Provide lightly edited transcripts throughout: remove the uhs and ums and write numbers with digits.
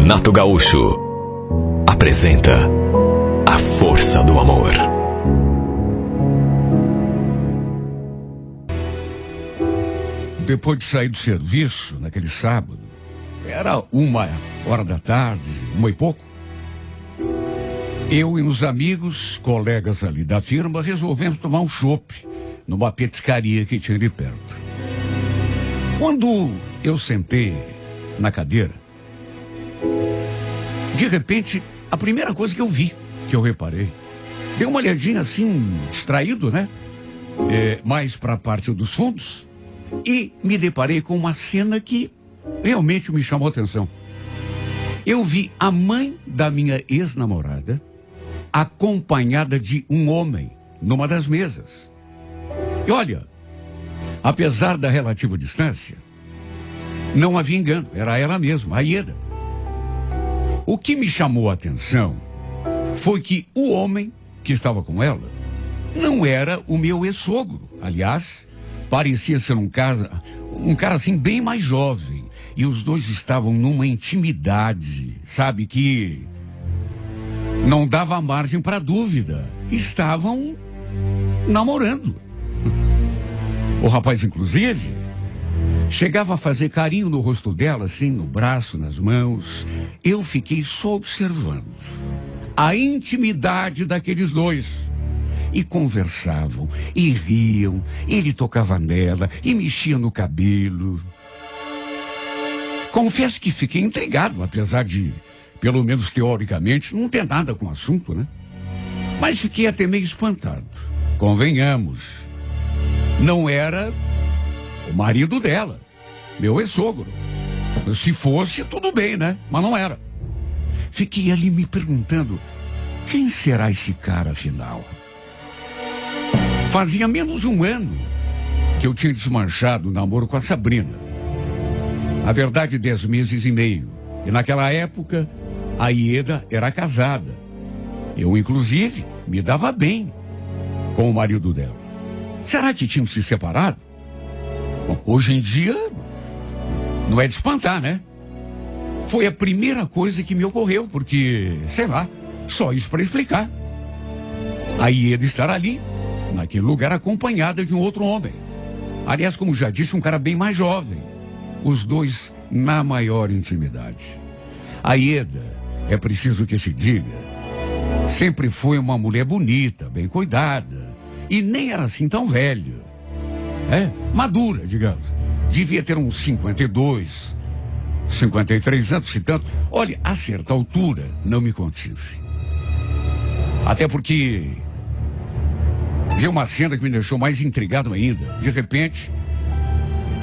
Renato Gaúcho apresenta A Força do Amor. Depois de sair do serviço, naquele sábado, era 1h da tarde, 1h e pouco, eu e uns amigos, colegas ali da firma, resolvemos tomar um chopp numa petiscaria que tinha ali perto. Quando eu sentei na cadeira, de repente, a primeira coisa que eu vi, que eu reparei, dei uma olhadinha assim, distraído, né? Mais para a parte dos fundos, e me deparei com uma cena que realmente me chamou a atenção. Eu vi a mãe da minha ex-namorada acompanhada de um homem numa das mesas. E olha, apesar da relativa distância, não havia engano, era ela mesma, a Ieda. O que me chamou a atenção foi que o homem que estava com ela não era o meu ex-sogro. Aliás, parecia ser um cara assim bem mais jovem. E os dois estavam numa intimidade, sabe, que não dava margem para dúvida. Estavam namorando. O rapaz, inclusive, chegava a fazer carinho no rosto dela, assim, no braço, nas mãos. Eu fiquei só observando a intimidade daqueles dois. E conversavam, e riam, ele tocava nela, e mexia no cabelo. Confesso que fiquei intrigado, apesar de, pelo menos teoricamente, não ter nada com o assunto, né? Mas fiquei até meio espantado. Convenhamos, não era o marido dela, meu ex-sogro. Se fosse, tudo bem, né? Mas não era. Fiquei ali me perguntando, quem será esse cara, afinal? Fazia menos de um ano que eu tinha desmanchado o namoro com a Sabrina. Na verdade, 10 meses e meio. E naquela época, a Ieda era casada. Eu, inclusive, me dava bem com o marido dela. Será que tínhamos se separado? Bom, hoje em dia, não é de espantar, né? Foi a primeira coisa que me ocorreu, porque, sei lá, só isso para explicar. A Ieda estar ali, naquele lugar, acompanhada de um outro homem. Aliás, como já disse, um cara bem mais jovem. Os dois na maior intimidade. A Ieda, é preciso que se diga, sempre foi uma mulher bonita, bem cuidada, e nem era assim tão velha. Madura, digamos. Devia ter uns 52, 53 anos, se tanto. Olha, a certa altura, não me contive. Até porque vi uma cena que me deixou mais intrigado ainda. De repente,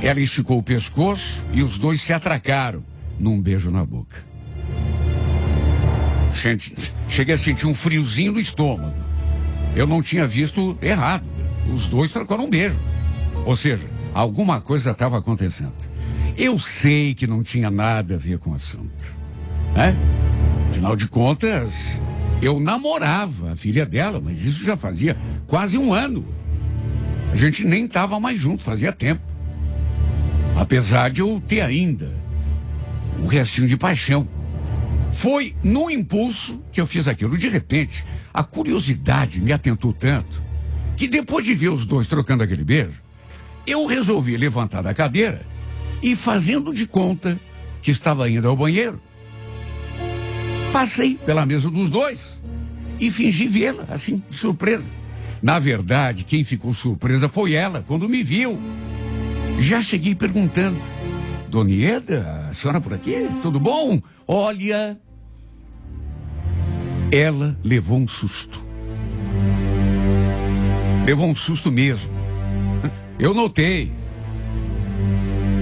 ela esticou o pescoço e os dois se atracaram num beijo na boca. Cheguei a sentir um friozinho no estômago. Eu não tinha visto errado. Os dois trocaram um beijo. Ou seja, alguma coisa estava acontecendo. Eu sei que não tinha nada a ver com o assunto, né? Afinal de contas, eu namorava a filha dela, mas isso já fazia quase um ano. A gente nem estava mais junto, fazia tempo. Apesar de eu ter ainda um restinho de paixão. Foi no impulso que eu fiz aquilo. De repente, a curiosidade me atentou tanto que depois de ver os dois trocando aquele beijo, eu resolvi levantar da cadeira e, fazendo de conta que estava indo ao banheiro, passei pela mesa dos dois e fingi vê-la, assim, de surpresa. Na verdade, quem ficou surpresa foi ela, quando me viu. Já cheguei perguntando, Dona Ieda, a senhora por aqui? Tudo bom? Olha, ela levou um susto. Levou um susto mesmo. Eu notei.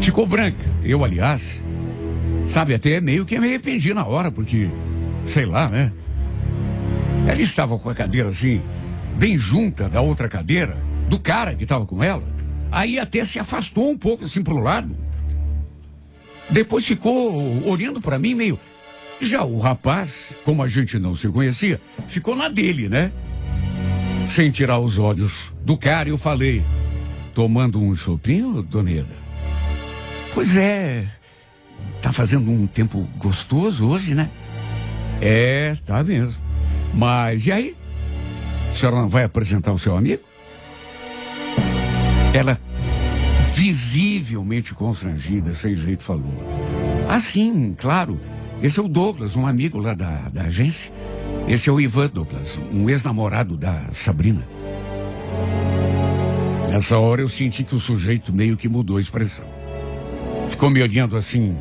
Ficou branca. Eu, aliás, sabe, até meio que me arrependi na hora, porque, sei lá, né? Ela estava com a cadeira assim, bem junta da outra cadeira, do cara que estava com ela. Aí até se afastou um pouco assim pro lado. Depois ficou olhando para mim meio... Já o rapaz, como a gente não se conhecia, ficou na dele, né? Sem tirar os olhos do cara, eu falei, tomando um chopinho, Dona Ieda? Pois é, tá fazendo um tempo gostoso hoje, né? Tá mesmo. Mas e aí? A senhora não vai apresentar o seu amigo? Ela, visivelmente constrangida, sem jeito, falou: ah, sim, claro. Esse é o Douglas, um amigo lá da agência. Esse é o Ivan Douglas, um ex-namorado da Sabrina. Nessa hora eu senti que o sujeito meio que mudou a expressão. Ficou me olhando assim,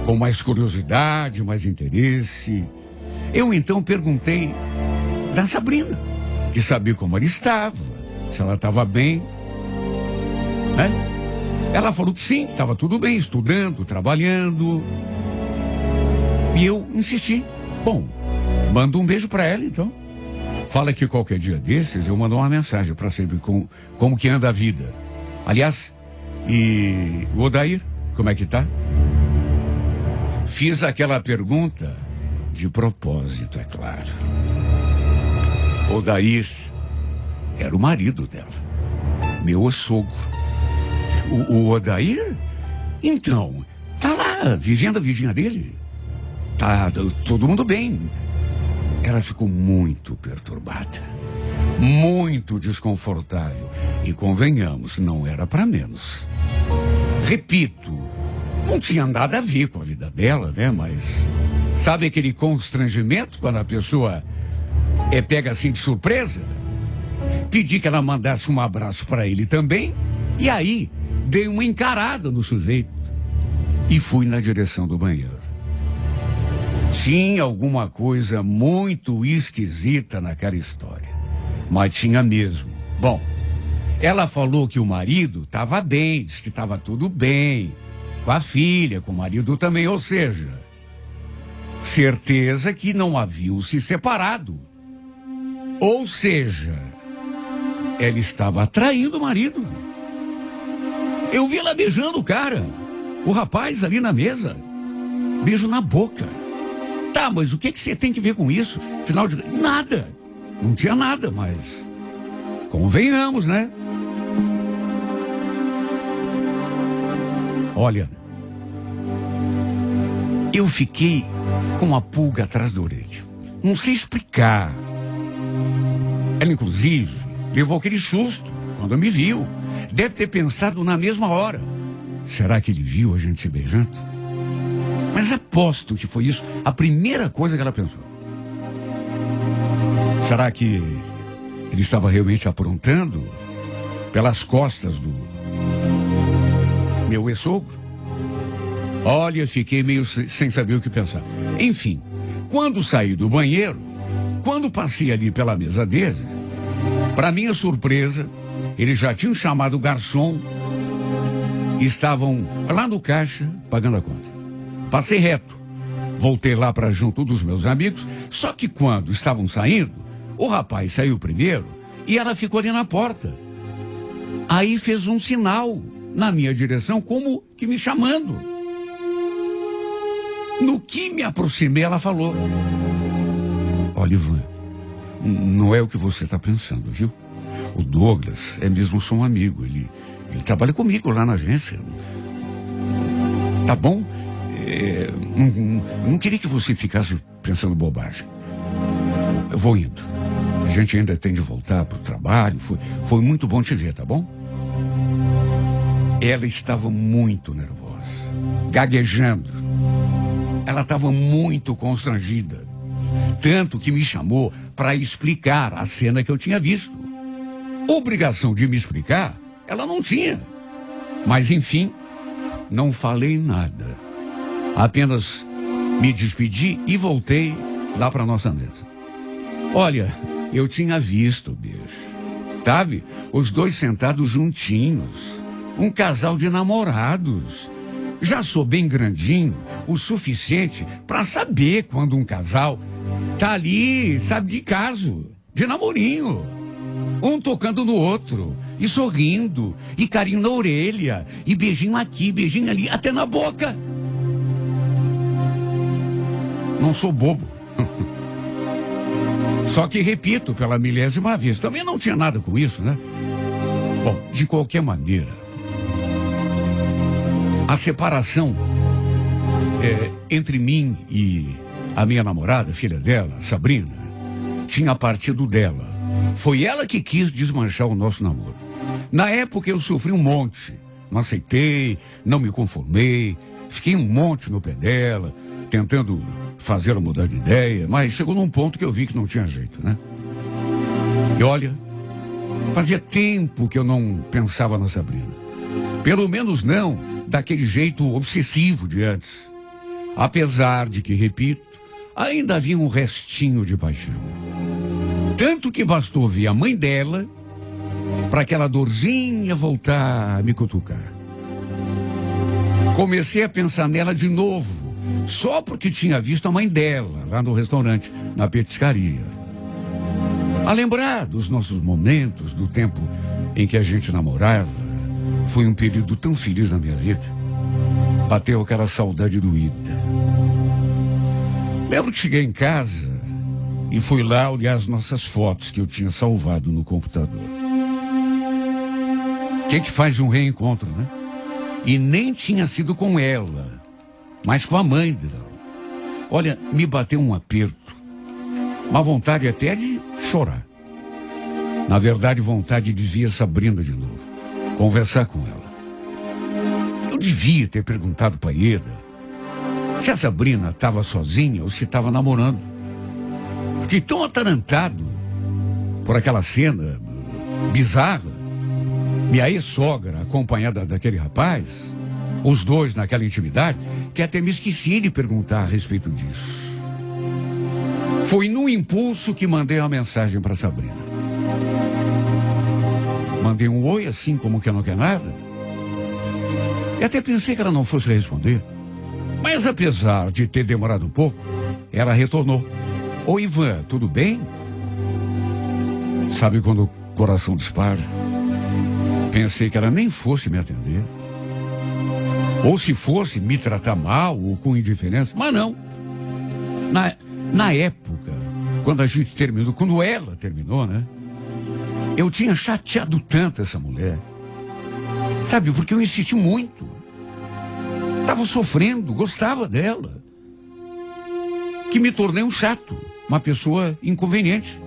com mais curiosidade, mais interesse. Eu então perguntei da Sabrina, que sabia como ela estava, se ela estava bem, né? Ela falou que sim, estava tudo bem, estudando, trabalhando. E eu insisti. Bom, manda um beijo para ela então. Fala que qualquer dia desses eu mando uma mensagem para saber como que anda a vida. Aliás, e o Odair, como é que tá? Fiz aquela pergunta de propósito, é claro. Odair era o marido dela, meu sogro. O Odair? Então, tá lá, vivendo a vidinha dele. Tá todo mundo bem. Ela ficou muito perturbada, muito desconfortável. E convenhamos, não era para menos. Repito, não tinha nada a ver com a vida dela, né? Mas sabe aquele constrangimento quando a pessoa é pega assim de surpresa? Pedi que ela mandasse um abraço para ele também. E aí, dei uma encarada no sujeito e fui na direção do banheiro. Tinha alguma coisa muito esquisita naquela história, mas tinha mesmo. Bom, ela falou que o marido estava bem, disse que estava tudo bem, com a filha, com o marido também, ou seja, certeza que não haviam se separado. Ou seja, ela estava traindo o marido. Eu vi ela beijando o cara, o rapaz ali na mesa, beijo na boca. Tá, mas o que você tem que ver com isso? Afinal de... Nada. Não tinha nada, mas... Convenhamos, né? Olha, eu fiquei com uma pulga atrás da orelha. Não sei explicar. Ela, inclusive, levou aquele susto quando me viu. Deve ter pensado na mesma hora. Será que ele viu a gente se beijando? Mas aposto que foi isso a primeira coisa que ela pensou. Será que ele estava realmente aprontando pelas costas do meu ex-sogro? Olha, fiquei meio sem saber o que pensar. Enfim, quando saí do banheiro, quando passei ali pela mesa deles, para minha surpresa, eles já tinham chamado o garçom e estavam lá no caixa pagando a conta. Passei reto, voltei lá para junto dos meus amigos, só que quando estavam saindo, o rapaz saiu primeiro e ela ficou ali na porta. Aí fez um sinal na minha direção, como que me chamando. No que me aproximei, ela falou: olha, Ivan, não é o que você está pensando, viu? O Douglas é mesmo só um amigo, ele trabalha comigo lá na agência. Tá bom? Não queria que você ficasse pensando bobagem. Eu vou indo. A gente ainda tem de voltar pro trabalho. Foi muito bom te ver, tá bom? Ela estava muito nervosa, gaguejando. Ela estava muito constrangida. Tanto que me chamou para explicar a cena que eu tinha visto. Obrigação de me explicar, ela não tinha. Mas, enfim, não falei nada. Apenas me despedi e voltei lá para nossa mesa. Olha, eu tinha visto, bicho. Sabe? Os dois sentados juntinhos. Um casal de namorados. Já sou bem grandinho, o suficiente para saber quando um casal tá ali, sabe, de caso, de namorinho. Um tocando no outro, e sorrindo, e carinho na orelha, e beijinho aqui, beijinho ali, até na boca. Não sou bobo. Só que, repito, pela milésima vez, também não tinha nada com isso, né? Bom, de qualquer maneira, a separação entre mim e a minha namorada, filha dela, Sabrina, tinha partido dela. Foi ela que quis desmanchar o nosso namoro. Na época eu sofri um monte. Não aceitei, não me conformei, fiquei um monte no pé dela, tentando fazê-la mudar de ideia, mas chegou num ponto que eu vi que não tinha jeito, né? E olha, fazia tempo que eu não pensava na Sabrina. Pelo menos não daquele jeito obsessivo de antes. Apesar de que, repito, ainda havia um restinho de paixão. Tanto que bastou ver a mãe dela para aquela dorzinha voltar a me cutucar. Comecei a pensar nela de novo, só porque tinha visto a mãe dela lá no restaurante, na petiscaria. A lembrar dos nossos momentos, do tempo em que a gente namorava, foi um período tão feliz na minha vida. Bateu aquela saudade doída. Lembro que cheguei em casa e fui lá olhar as nossas fotos que eu tinha salvado no computador. O que faz um reencontro, né? E nem tinha sido com ela, mas com a mãe dela. Olha, me bateu um aperto, uma vontade até de chorar. Na verdade, vontade de ver a Sabrina de novo, conversar com ela. Eu devia ter perguntado para Ieda se a Sabrina estava sozinha ou se estava namorando. Fiquei tão atarantado por aquela cena bizarra. Minha ex-sogra, acompanhada daquele rapaz, os dois naquela intimidade, que até me esqueci de perguntar a respeito disso. Foi num impulso que mandei uma mensagem para Sabrina. Mandei um oi, assim como que não quer nada. E até pensei que ela não fosse responder. Mas apesar de ter demorado um pouco, ela retornou. Oi, Ivan, tudo bem? Sabe quando o coração dispara? Pensei que ela nem fosse me atender. Ou se fosse me tratar mal ou com indiferença. Mas não. Na época, quando a gente terminou, quando ela terminou, né? Eu tinha chateado tanto essa mulher. Sabe, porque eu insisti muito. Estava sofrendo, gostava dela. Que me tornei um chato, uma pessoa inconveniente.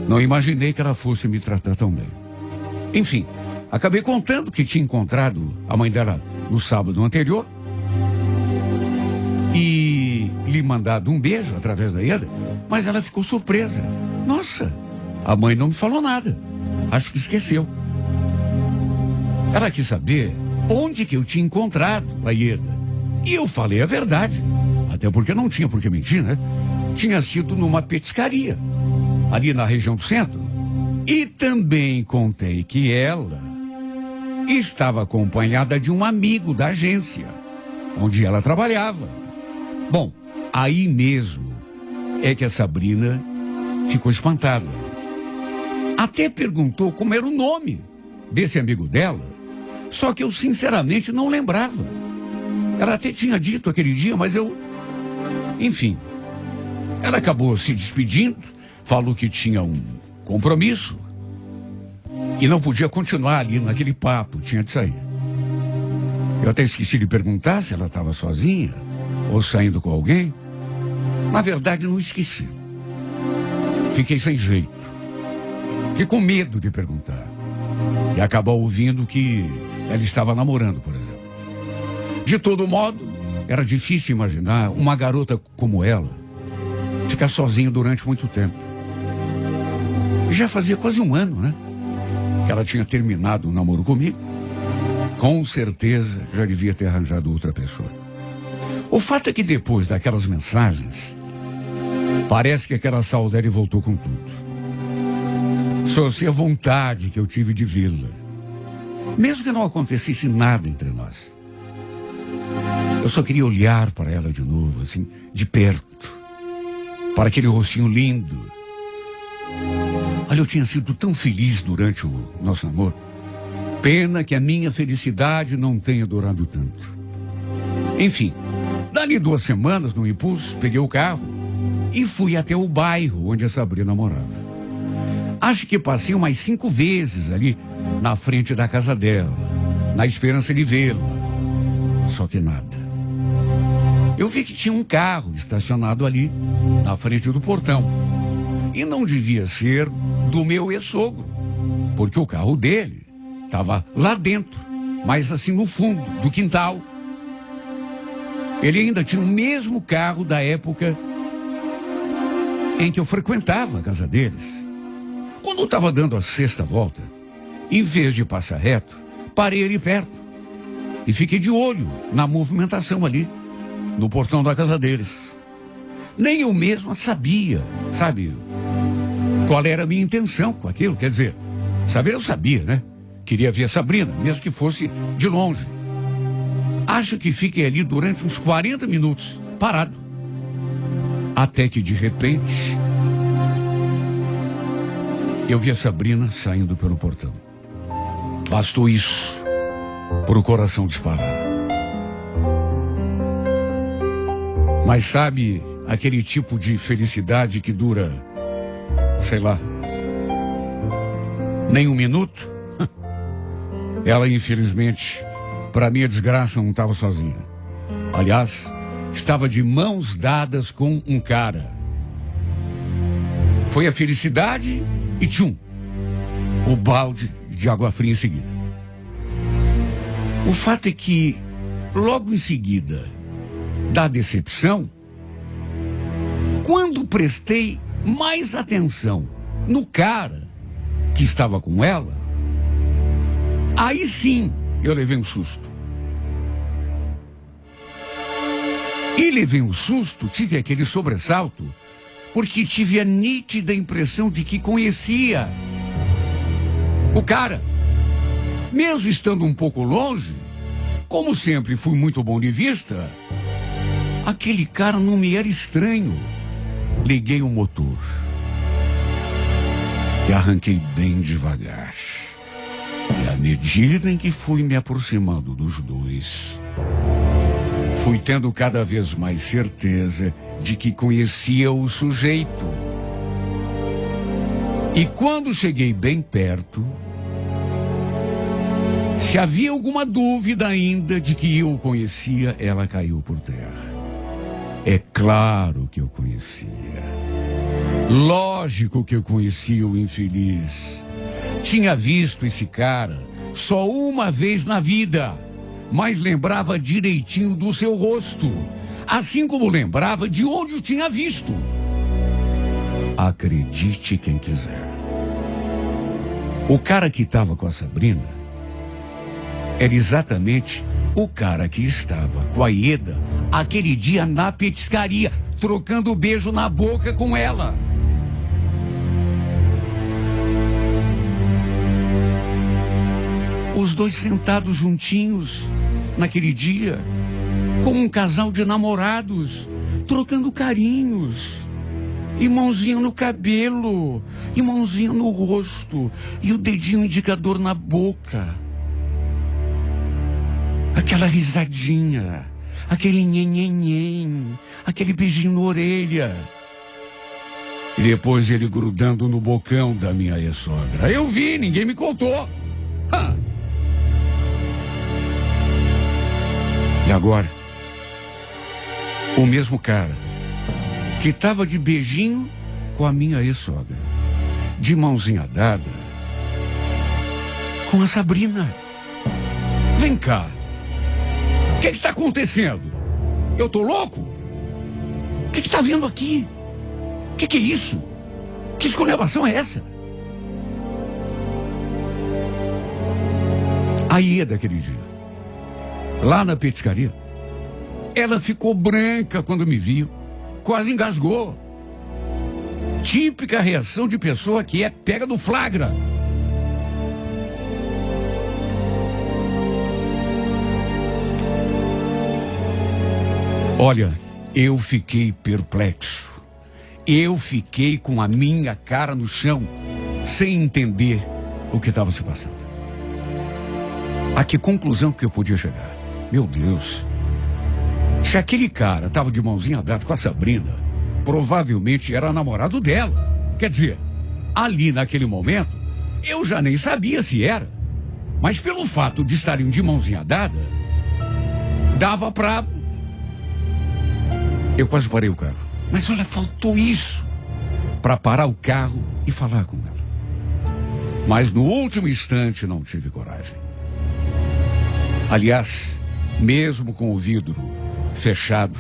Não imaginei que ela fosse me tratar tão bem. Enfim, acabei contando que tinha encontrado a mãe dela no sábado anterior e lhe mandado um beijo através da Ieda, mas ela ficou surpresa. Nossa, a mãe não me falou nada. Acho que esqueceu. Ela quis saber onde que eu tinha encontrado a Ieda. E eu falei a verdade. Até porque não tinha por que mentir, né? Tinha sido numa petiscaria, ali na região do centro. E também contei que ela estava acompanhada de um amigo da agência, onde ela trabalhava. Bom, aí mesmo é que a Sabrina ficou espantada. Até perguntou como era o nome desse amigo dela, só que eu sinceramente não lembrava. Ela até tinha dito aquele dia, mas eu... Enfim, ela acabou se despedindo, falou que tinha um compromisso e não podia continuar ali naquele papo, tinha de sair. Eu até esqueci de perguntar se ela estava sozinha ou saindo com alguém. Na verdade, não esqueci. Fiquei sem jeito. Fiquei com medo de perguntar. E acabar ouvindo que ela estava namorando, por exemplo. De todo modo, era difícil imaginar uma garota como ela ficar sozinha durante muito tempo. Já fazia quase um ano, né? Que ela tinha terminado o namoro comigo. Com certeza já devia ter arranjado outra pessoa. O fato é que depois daquelas mensagens, parece que aquela saudade voltou com tudo. Só sei a vontade que eu tive de vê-la. Mesmo que não acontecesse nada entre nós. Eu só queria olhar para ela de novo, assim, de perto. Para aquele rostinho lindo. Olha, eu tinha sido tão feliz durante o nosso namoro. Pena que a minha felicidade não tenha durado tanto. Enfim, dali 2 semanas, no impulso, peguei o carro e fui até o bairro onde a Sabrina morava. Acho que passei umas 5 vezes ali na frente da casa dela, na esperança de vê-la. Só que nada. eu vi que tinha um carro estacionado ali, na frente do portão. E não devia ser do meu ex-sogro, porque o carro dele estava lá dentro, mas assim no fundo do quintal. Ele ainda tinha o mesmo carro da época em que eu frequentava a casa deles. Quando eu estava dando a sexta volta, em vez de passar reto, parei ali perto e fiquei de olho na movimentação ali, no portão da casa deles. Nem eu mesma sabia, sabe, qual era a minha intenção com aquilo. Quer dizer, saber eu sabia, né? Queria ver a Sabrina, mesmo que fosse de longe. Acho que fiquei ali durante uns 40 minutos, parado. Até que, de repente, eu vi a Sabrina saindo pelo portão. Bastou isso para o coração disparar. Mas sabe, aquele tipo de felicidade que dura, sei lá, nem um minuto? Ela, infelizmente, para minha desgraça, não estava sozinha. Aliás, estava de mãos dadas com um cara. Foi a felicidade e tchum, o balde de água fria em seguida. O fato é que, logo em seguida da decepção, quando prestei mais atenção no cara que estava com ela, aí sim eu levei um susto. E levei um susto, tive aquele sobressalto, porque tive a nítida impressão de que conhecia o cara. Mesmo estando um pouco longe, como sempre fui muito bom de vista, aquele cara não me era estranho. Liguei o motor e arranquei bem devagar. E à medida em que fui me aproximando dos dois, fui tendo cada vez mais certeza de que conhecia o sujeito. E quando cheguei bem perto, se havia alguma dúvida ainda de que eu o conhecia, ela caiu por terra. É claro que eu conhecia. Lógico que eu conhecia o infeliz. Tinha visto esse cara só uma vez na vida, mas lembrava direitinho do seu rosto, assim como lembrava de onde o tinha visto. Acredite quem quiser. O cara que estava com a Sabrina era exatamente o cara que estava com a Ieda aquele dia na petiscaria, trocando beijo na boca com ela. Os dois sentados juntinhos naquele dia, como um casal de namorados, trocando carinhos, e mãozinha no cabelo, e mãozinha no rosto, e o dedinho indicador na boca. Aquela risadinha, aquele nhenhenhen, aquele beijinho na orelha. E depois ele grudando no bocão da minha ex-sogra. Eu vi, ninguém me contou. E agora, o mesmo cara que estava de beijinho com a minha ex-sogra, de mãozinha dada com a Sabrina. Vem cá. O que está acontecendo? Eu tô louco? O que está vindo aqui? O que é isso? Que esculhambação é essa? A Ieda daquele dia, lá na petiscaria, ela ficou branca quando me viu, quase engasgou. Típica reação de pessoa que é pega no flagra. Olha, eu fiquei perplexo. Eu fiquei com a minha cara no chão, sem entender o que estava se passando. A que conclusão que eu podia chegar? Meu Deus. Se aquele cara estava de mãozinha dada com a Sabrina, provavelmente era namorado dela. Quer dizer, ali naquele momento, eu já nem sabia se era. Mas pelo fato de estarem de mãozinha dada, dava pra Eu quase parei o carro. Mas olha, faltou isso para parar o carro e falar com ela. Mas no último instante não tive coragem. Aliás, mesmo com o vidro fechado,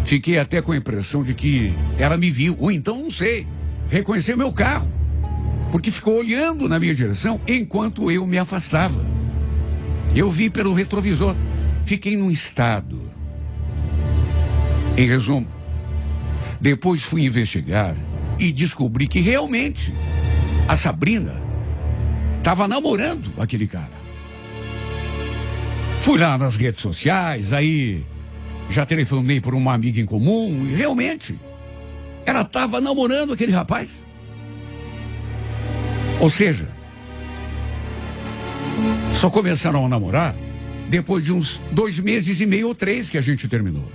fiquei até com a impressão de que ela me viu, ou então, não sei, reconheceu meu carro, porque ficou olhando na minha direção enquanto eu me afastava. Eu vi pelo retrovisor. Fiquei num estado. Em resumo, depois fui investigar e descobri que realmente a Sabrina estava namorando aquele cara. Fui lá nas redes sociais, aí já telefonei por uma amiga em comum e realmente ela estava namorando aquele rapaz. Ou seja, só começaram a namorar depois de uns 2 meses e meio ou 3 que a gente terminou.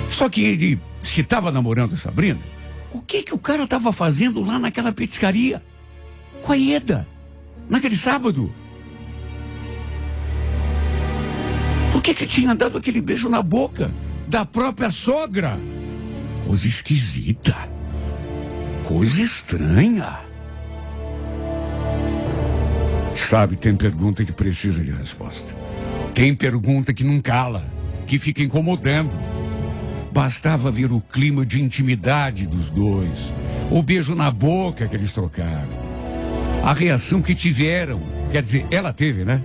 Só que ele, se estava namorando a Sabrina, o que o cara estava fazendo lá naquela petiscaria com a Ieda, naquele sábado? Por que tinha dado aquele beijo na boca da própria sogra? Coisa esquisita. Coisa estranha. Sabe, tem pergunta que precisa de resposta. Tem pergunta que não cala, que fica incomodando. Bastava ver o clima de intimidade dos dois, o beijo na boca que eles trocaram, a reação que tiveram. Quer dizer, ela teve, né?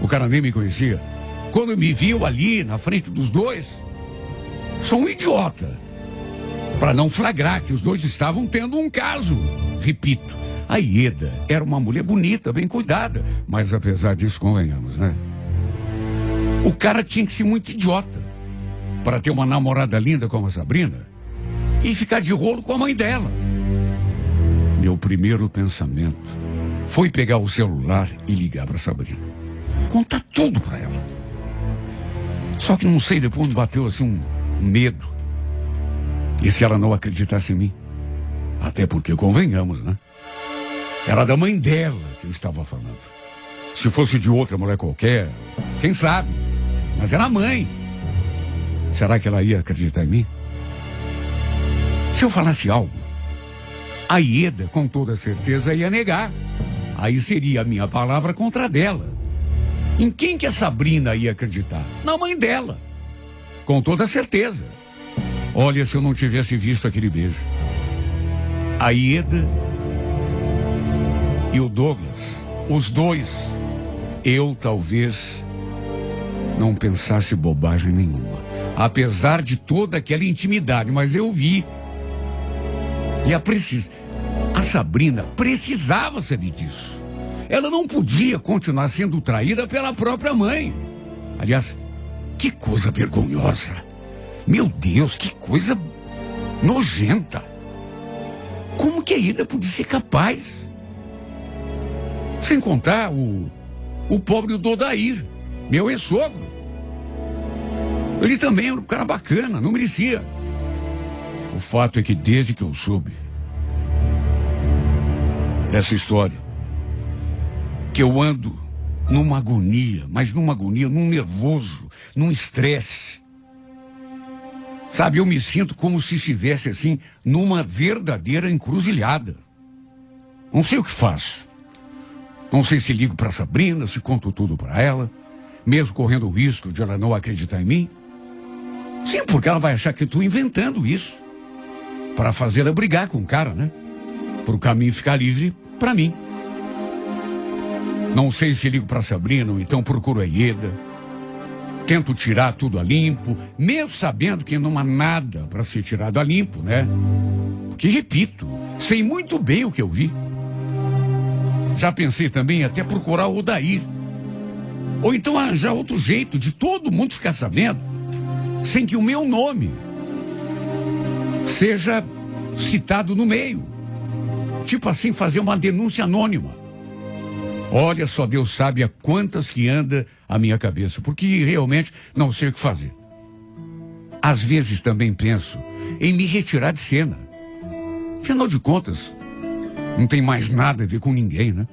O cara nem me conhecia. Quando me viu ali na frente dos dois, sou um idiota para não flagrar que os dois estavam tendo um caso. Repito, a Ieda era uma mulher bonita, bem cuidada, mas apesar disso, convenhamos, né? O cara tinha que ser muito idiota para ter uma namorada linda como a Sabrina e ficar de rolo com a mãe dela. Meu primeiro pensamento foi pegar o celular e ligar para Sabrina, contar tudo para ela. Só que não sei, depois me bateu assim um medo. E se ela não acreditasse em mim? Até porque, convenhamos, né? Era da mãe dela que eu estava falando. Se fosse de outra mulher qualquer, quem sabe? Mas era a mãe. Será que ela ia acreditar em mim? Se eu falasse algo, a Ieda, com toda certeza, ia negar. Aí seria a minha palavra contra a dela. Em quem que a Sabrina ia acreditar? Na mãe dela. Com toda certeza. Olha, se eu não tivesse visto aquele beijo. A Ieda e o Douglas, os dois, eu talvez não pensasse bobagem nenhuma. Apesar de toda aquela intimidade, mas eu vi. E a Sabrina precisava saber disso. Ela não podia continuar sendo traída pela própria mãe. Aliás, que coisa vergonhosa. Meu Deus, que coisa nojenta. Como que a Ieda podia ser capaz? Sem contar o pobre do Odair, meu ex-sogro. Ele também era um cara bacana, não merecia. O fato é que desde que eu soube dessa história, que eu ando numa agonia, mas numa agonia, num nervoso, num estresse. Sabe, eu me sinto como se estivesse assim, numa verdadeira encruzilhada. Não sei o que faço. Não sei se ligo para Sabrina, se conto tudo para ela, mesmo correndo o risco de ela não acreditar em mim. Sim, porque ela vai achar que eu estou inventando isso para fazer ela brigar com o cara, né? Para o caminho ficar livre para mim. Não sei se ligo para Sabrina ou então procuro a Ieda. Tento tirar tudo a limpo, mesmo sabendo que não há nada para ser tirado a limpo, né? Porque, repito, sei muito bem o que eu vi. Já pensei também até procurar o Odair. Ou então arranjar outro jeito de todo mundo ficar sabendo, sem que o meu nome seja citado no meio. Tipo assim, fazer uma denúncia anônima. Olha, só Deus sabe a quantas que anda a minha cabeça, porque realmente não sei o que fazer. Às vezes também penso em me retirar de cena. Afinal de contas, não tem mais nada a ver com ninguém, né?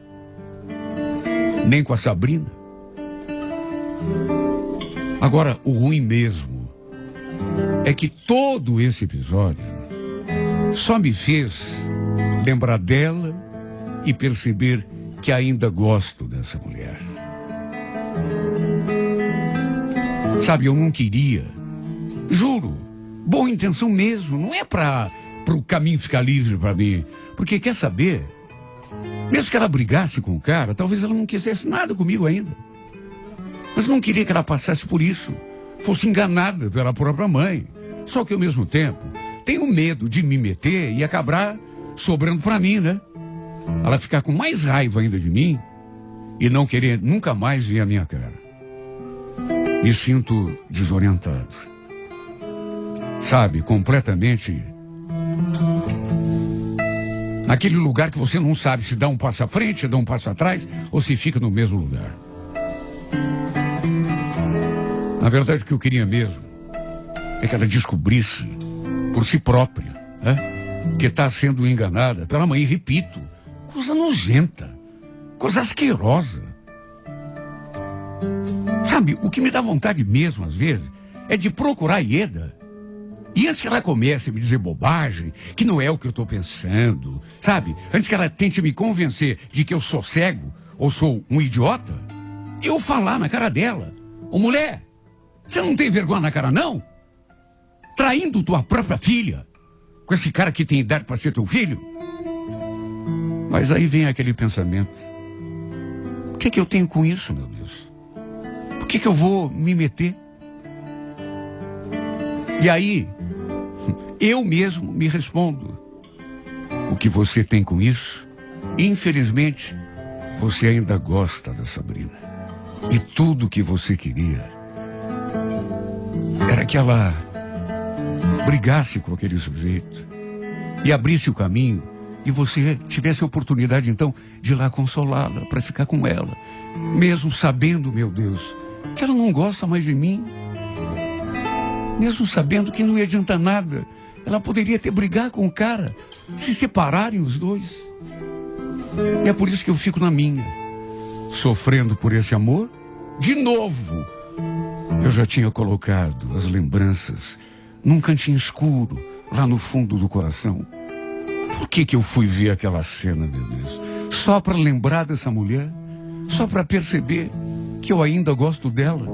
Nem com a Sabrina. Agora, o ruim mesmo é que todo esse episódio só me fez lembrar dela e perceber que ainda gosto dessa mulher. Sabe, eu não queria, juro, boa intenção mesmo, não é para o caminho ficar livre para mim, porque quer saber, mesmo que ela brigasse com o cara, talvez ela não quisesse nada comigo ainda, mas não queria que ela passasse por isso, fosse enganada pela própria mãe. Só que ao mesmo tempo tenho medo de me meter e acabar sobrando para mim, né? Ela ficar com mais raiva ainda de mim e não querer nunca mais ver a minha cara. Me sinto desorientado. Sabe, completamente naquele lugar que você não sabe se dá um passo à frente, se dá um passo atrás ou se fica no mesmo lugar. Na verdade, o que eu queria mesmo é que ela descobrisse por si própria, né, que está sendo enganada pela mãe. Repito, coisa nojenta, coisa asquerosa. Sabe, o que me dá vontade mesmo, às vezes, é de procurar a Ieda. E antes que ela comece a me dizer bobagem, que não é o que eu estou pensando, sabe? Antes que ela tente me convencer de que eu sou cego ou sou um idiota, eu falar na cara dela: ô mulher, você não tem vergonha na cara, não? Traindo tua própria filha com esse cara que tem idade para ser teu filho? Mas aí vem aquele pensamento: o que eu tenho com isso, meu Deus? Por que eu vou me meter? E aí, eu mesmo me respondo: o que você tem com isso? Infelizmente, você ainda gosta da Sabrina. E tudo que você queria era que ela brigasse com aquele sujeito e abrisse o caminho e você tivesse a oportunidade, então, de ir lá consolá-la, para ficar com ela, mesmo sabendo, meu Deus, que ela não gosta mais de mim, mesmo sabendo que não ia adiantar nada. Ela poderia até brigar com o cara, se separarem os dois. E é por isso que eu fico na minha, sofrendo por esse amor. De novo, eu já tinha colocado as lembranças num cantinho escuro, lá no fundo do coração. Por que eu fui ver aquela cena, meu Deus? Só para lembrar dessa mulher? Só para perceber que eu ainda gosto dela?